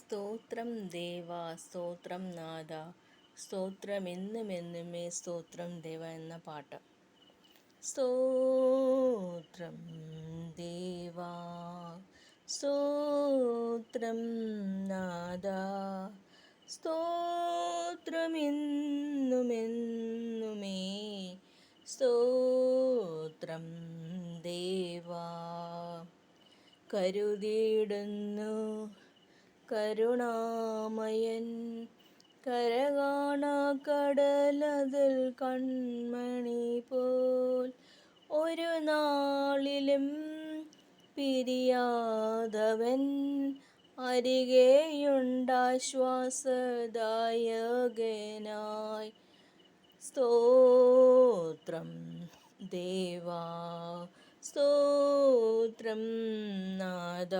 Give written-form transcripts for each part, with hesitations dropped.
സ്തോത്രം ദേവ, സ്തോത്രം നാഥ, സ്തോത്രമെന്നുമെന്നുമേ സ്തോത്രം ദേവ എന്ന പാട്ട്. സ്തോത്രം ദേവ, സ്തോത്രം നാഥ, സ്തോത്രമെന്നുമെന്നുമേ സ്തോത്രം ദേവ. കരുതിയിടുന്നു കരുണാമയൻ, കരകാണാ കടലതിൽ കൺമണി പോൽ. ഒരു നാളിലും പിരിയാതവൻ, അരികെയുണ്ടാശ്വാസദായകനായി. സ്തോത്രം ദേവാ, സ്തോത്രം നാഥ,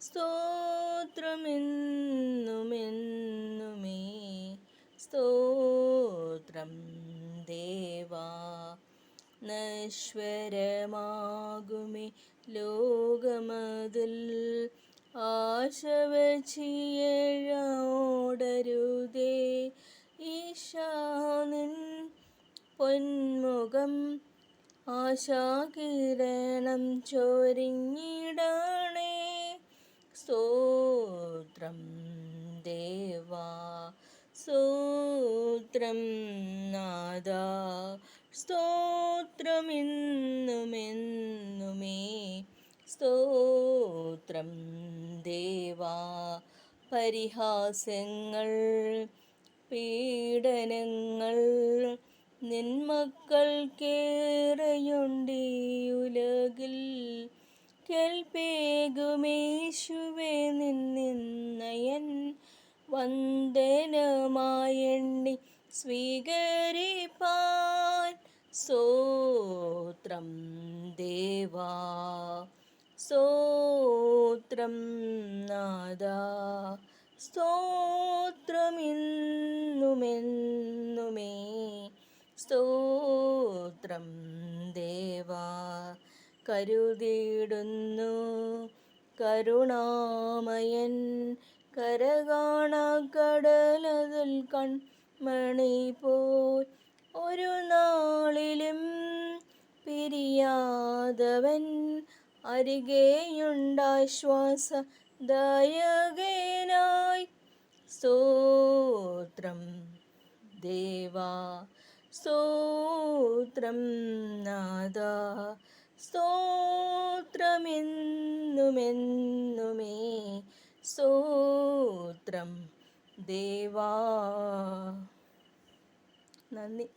സ്തോത്രമെന്നുമെന്നുമേ സ്തോത്രം ദേവാ. നശ്വരമാകുമേ ലോകമതിൽ ആശവച്ചിയോടരുതേ. ഈശാനിൻ പൊന്മുഖം ആശാകിരണം ചൊരിഞ്ഞിടണേ. സ്തോത്രം ദേവാ, സ്തോത്രം നാഥ, സ്തോത്രമെന്നുമെന്നുമേ സ്തോത്രം ദേവാ. പരിഹാസങ്ങൾ പീഡനങ്ങൾ നിന്മക്കൾക്കേറെയുണ്ടീ ഉലകിൽ. കേൾപ്പേകുമേശുവേ നിന്നയൻ വന്ദനമായെണ്ണി സ്വീകരിപ്പാൻ. സ്തോത്രം ദേവാ, സ്തോത്രം നാഥ, സ്തോത്രമെന്നുമെന്നുമേ സ്തോത്രം ദേവാ. കരുതിയിടുന്നു കരുണാമയൻ, കരകാണാ കടലതിൽ കൺമണി പോൽ. ഒരു നാളിലും പിരിയാതവൻ, അരികെയുണ്ടാശ്വാസദായകനായി. സ്തോത്രം ദേവാ, സ്തോത്രം നാഥ, സ്തോത്രമെന്നുമെന്നുമേ സ്തോത്രം ദേവാ. നന്ദി.